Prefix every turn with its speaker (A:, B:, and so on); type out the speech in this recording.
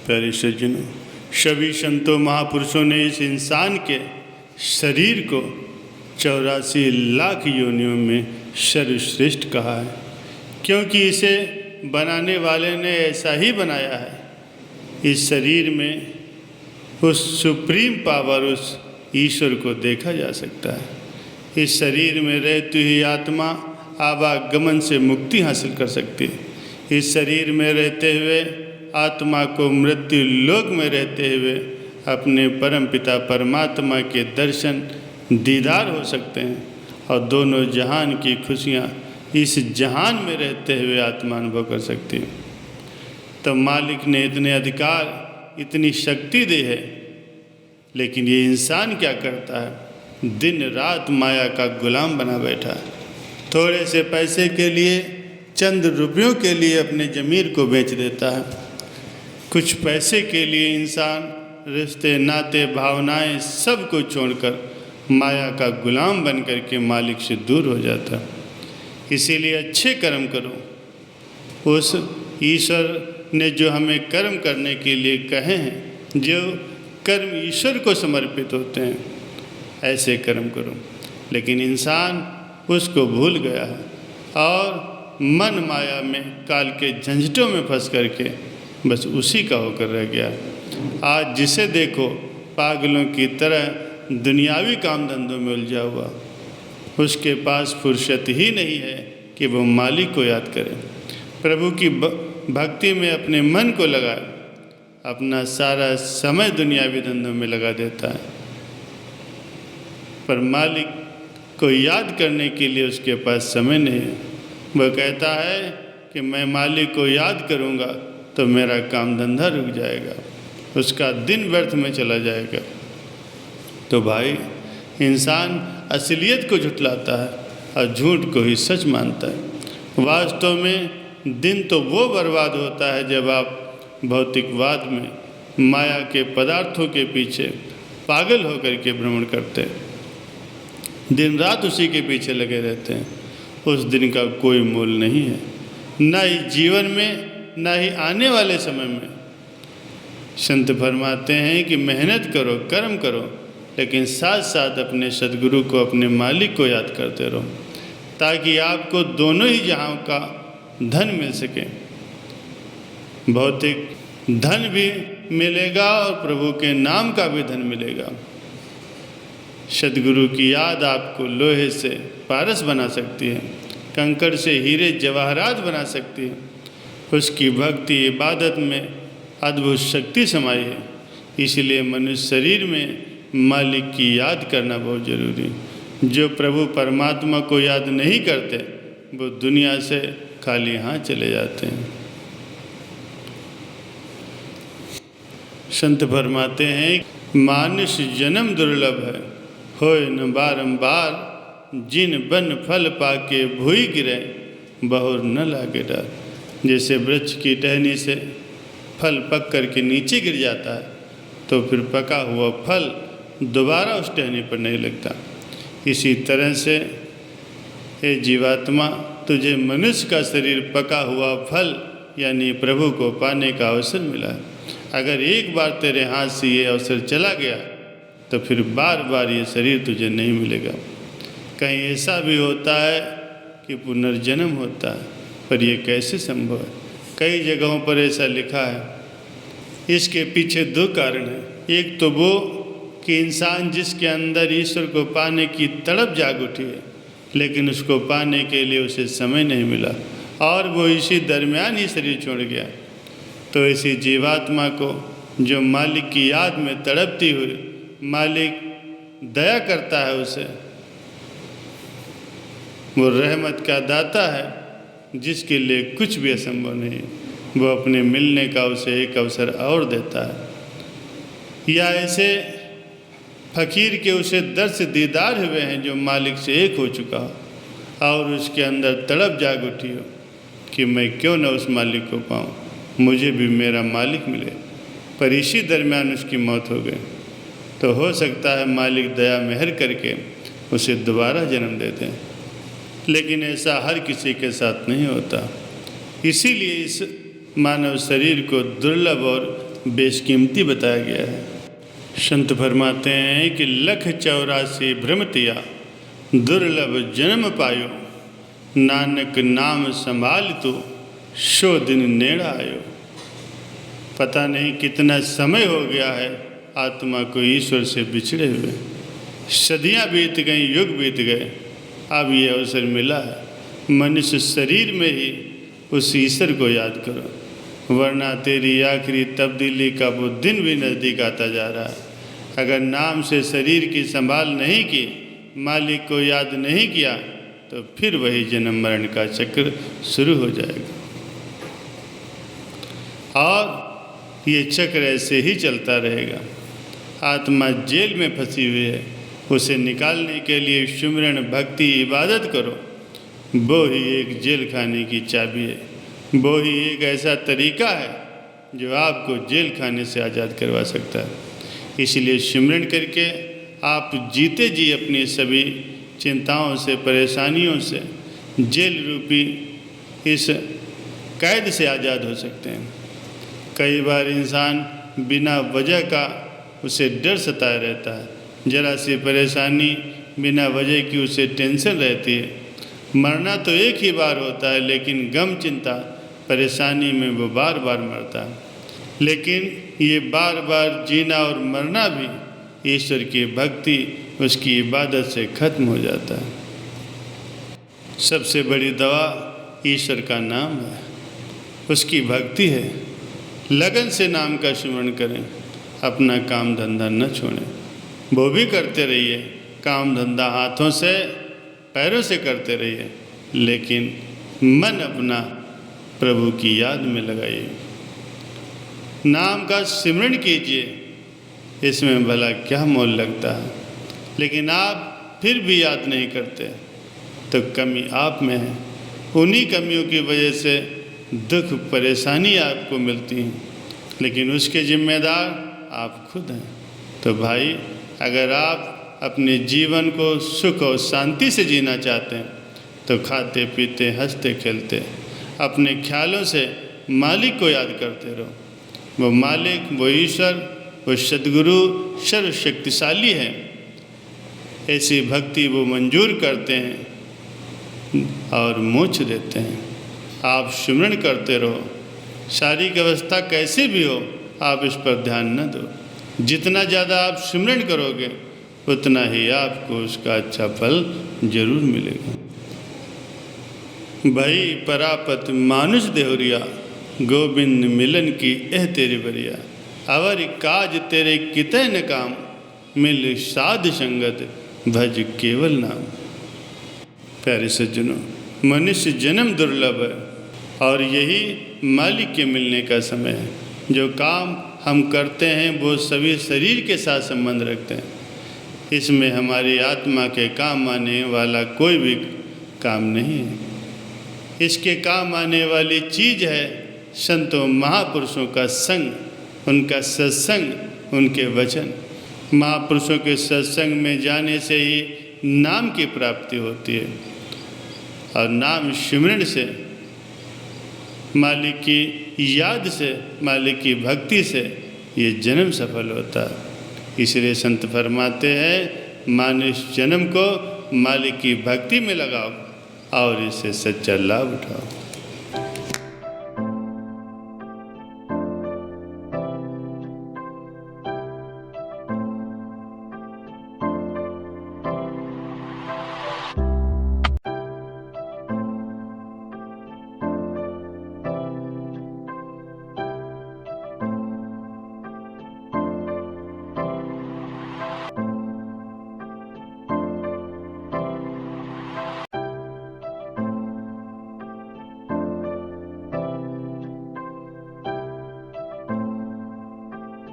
A: प्यारे सज्जनों, सभी संतों महापुरुषों ने इस इंसान के शरीर को 84 लाख योनियों में सर्वश्रेष्ठ कहा है, क्योंकि इसे बनाने वाले ने ऐसा ही बनाया है। इस शरीर में उस सुप्रीम पावर, उस ईश्वर को देखा जा सकता है। इस शरीर में रहती हुई आत्मा आवागमन से मुक्ति हासिल कर सकती है। इस शरीर में रहते हुए आत्मा को मृत्यु लोक में रहते हुए अपने परम पिता परमात्मा के दर्शन दीदार हो सकते हैं और दोनों जहान की खुशियाँ इस जहान में रहते हुए आत्मा अनुभव कर सकती है। तो मालिक ने इतने अधिकार, इतनी शक्ति दी है, लेकिन ये इंसान क्या करता है? दिन रात माया का गुलाम बना बैठा है। थोड़े से पैसे के लिए, चंद रुपयों के लिए अपने ज़मीर को बेच देता है। कुछ पैसे के लिए इंसान रिश्ते, नाते, भावनाएं सब को छोड़कर माया का गुलाम बन कर के मालिक से दूर हो जाता है। इसीलिए अच्छे कर्म करो। उस ईश्वर ने जो हमें कर्म करने के लिए कहे हैं, जो कर्म ईश्वर को समर्पित होते हैं, ऐसे कर्म करो। लेकिन इंसान उसको भूल गया है और मन माया में, काल के झंझटों में फंस करके बस उसी का होकर रह गया। आज जिसे देखो पागलों की तरह दुनियावी काम धंधों में उलझा हुआ, उसके पास फुर्सत ही नहीं है कि वो मालिक को याद करे, प्रभु की भक्ति में अपने मन को लगाए। अपना सारा समय दुनियावी धंधों में लगा देता है, पर मालिक को याद करने के लिए उसके पास समय नहीं है। वह कहता है कि मैं मालिक को याद करूँगा तो मेरा काम धंधा रुक जाएगा, उसका दिन व्यर्थ में चला जाएगा। तो भाई, इंसान असलियत को झुठलाता है और झूठ को ही सच मानता है। वास्तव में दिन तो वो बर्बाद होता है जब आप भौतिकवाद में, माया के पदार्थों के पीछे पागल होकर के भ्रमण करते हैं, दिन रात उसी के पीछे लगे रहते हैं। उस दिन का कोई मोल नहीं है, ना ही जीवन में, ना ही आने वाले समय में। संत फरमाते हैं कि मेहनत करो, कर्म करो, लेकिन साथ साथ अपने सद्गुरु को, अपने मालिक को याद करते रहो, ताकि आपको दोनों ही जहां का धन मिल सके। भौतिक धन भी मिलेगा और प्रभु के नाम का भी धन मिलेगा। सद्गुरु की याद आपको लोहे से पारस बना सकती है, कंकड़ से हीरे जवाहरात बना सकती है। उसकी भक्ति, इबादत में अद्भुत शक्ति समाई है। इसलिए मनुष्य शरीर में मालिक की याद करना बहुत जरूरी। जो प्रभु परमात्मा को याद नहीं करते, वो दुनिया से खाली हाथ चले जाते हैं। संत फरमाते हैं, मानुष जन्म दुर्लभ है, होए न बारंबार, जिन बन फल पाके भूई गिरे, बहुर न लागे डर। जैसे वृक्ष की टहनी से फल पक कर के नीचे गिर जाता है, तो फिर पका हुआ फल दोबारा उस टहनी पर नहीं लगता। इसी तरह से हे जीवात्मा, तुझे मनुष्य का शरीर पका हुआ फल यानी प्रभु को पाने का अवसर मिला है। अगर एक बार तेरे हाथ से ये अवसर चला गया, तो फिर बार बार ये शरीर तुझे नहीं मिलेगा। कहीं ऐसा भी होता है कि पुनर्जन्म होता है, पर यह कैसे संभव है? कई जगहों पर ऐसा लिखा है। इसके पीछे दो कारण हैं। एक तो वो कि इंसान जिसके अंदर ईश्वर को पाने की तड़प जाग उठी है, लेकिन उसको पाने के लिए उसे समय नहीं मिला और वो इसी दरमियान ही शरीर छोड़ गया। तो इसी जीवात्मा को जो मालिक की याद में तड़पती हुई, मालिक दया करता है उसे, वो रहमत का दाता है जिसके लिए कुछ भी असंभव नहीं। वो अपने मिलने का उसे एक अवसर और देता है। या ऐसे फकीर के उसे दर्श दीदार हुए हैं जो मालिक से एक हो चुका हो और उसके अंदर तड़प जाग उठी हो कि मैं क्यों न उस मालिक को पाऊँ, मुझे भी मेरा मालिक मिले। पर इसी दरमियान उसकी मौत हो गई। तो हो सकता है मालिक दया मेहर करके उसे दोबारा जन्म दे दें, लेकिन ऐसा हर किसी के साथ नहीं होता। इसीलिए इस मानव शरीर को दुर्लभ और बेशकीमती बताया गया है। संत फरमाते हैं कि 184 भ्रमतिया दुर्लभ जन्म पायो, नानक नाम संभाल तो सो दिन नेड़ा आयो। पता नहीं कितना समय हो गया है आत्मा को ईश्वर से बिछड़े हुए, सदियां बीत गई, युग बीत गए, अब ये अवसर मिला है। मनुष्य शरीर में ही उस ईश्वर को याद करो, वरना तेरी आखिरी तब्दीली का वो दिन भी नज़दीक आता जा रहा है। अगर नाम से शरीर की संभाल नहीं की, मालिक को याद नहीं किया, तो फिर वही जन्म मरण का चक्र शुरू हो जाएगा और ये चक्र ऐसे ही चलता रहेगा। आत्मा जेल में फंसी हुई है, उसे निकालने के लिए सुमिरन, भक्ति, इबादत करो। वो ही एक जेल खाने की चाबी है, वो ही एक ऐसा तरीका है जो आपको जेल खाने से आज़ाद करवा सकता है। इसलिए सिमरन करके आप जीते जी अपनी सभी चिंताओं से, परेशानियों से, जेल रूपी इस कैद से आज़ाद हो सकते हैं। कई बार इंसान बिना वजह का उसे डर सताए रहता है, जरा सी परेशानी बिना वजह की उसे टेंशन रहती है। मरना तो एक ही बार होता है, लेकिन गम, चिंता, परेशानी में वो बार बार मरता है। लेकिन ये बार बार जीना और मरना भी ईश्वर की भक्ति, उसकी इबादत से ख़त्म हो जाता है। सबसे बड़ी दवा ईश्वर का नाम है, उसकी भक्ति है। लगन से नाम का स्मरण करें, अपना काम धंधा न छोड़ें। वो भी करते रहिए, काम धंधा हाथों से, पैरों से करते रहिए, लेकिन मन अपना प्रभु की याद में लगाइए। नाम का सिमरन कीजिए, इसमें भला क्या मोल लगता है। लेकिन आप फिर भी याद नहीं करते, तो कमी आप में है। उन्हीं कमियों की वजह से दुख, परेशानी आपको मिलती हैं, लेकिन उसके जिम्मेदार आप खुद हैं। तो भाई, अगर आप अपने जीवन को सुख और शांति से जीना चाहते हैं, तो खाते पीते, हंसते खेलते, अपने ख्यालों से मालिक को याद करते रहो। वो मालिक, वो ईश्वर, वो सद्गुरु सर्वशक्तिशाली है। ऐसी भक्ति वो मंजूर करते हैं और मोक्ष देते हैं। आप सिमरन करते रहो, शारीरिक अवस्था कैसे भी हो, आप इस पर ध्यान न दो। जितना ज़्यादा आप सिमरन करोगे, उतना ही आपको उसका अच्छा फल जरूर मिलेगा। भाई परापत मानुष देहुरिया, गोविंद मिलन की एह तेरी बरिया। अवर काज तेरे कितने न काम, मिल साध संगत भज केवल नाम। प्यारे सज्जनों, मनुष्य जन्म दुर्लभ है और यही मालिक के मिलने का समय है। जो काम हम करते हैं वो सभी शरीर के साथ संबंध रखते हैं। इसमें हमारी आत्मा के काम आने वाला कोई भी काम नहीं है। इसके काम आने वाली चीज़ है संतों महापुरुषों का संग, उनका सत्संग, उनके वचन। महापुरुषों के सत्संग में जाने से ही नाम की प्राप्ति होती है और नाम सिमरन से, मालिक की याद से, मालिक की भक्ति से ये जन्म सफल होता है। इसलिए संत फरमाते हैं, मानुष जन्म को मालिक की भक्ति में लगाओ और इससे सच्चा लाभ उठाओ।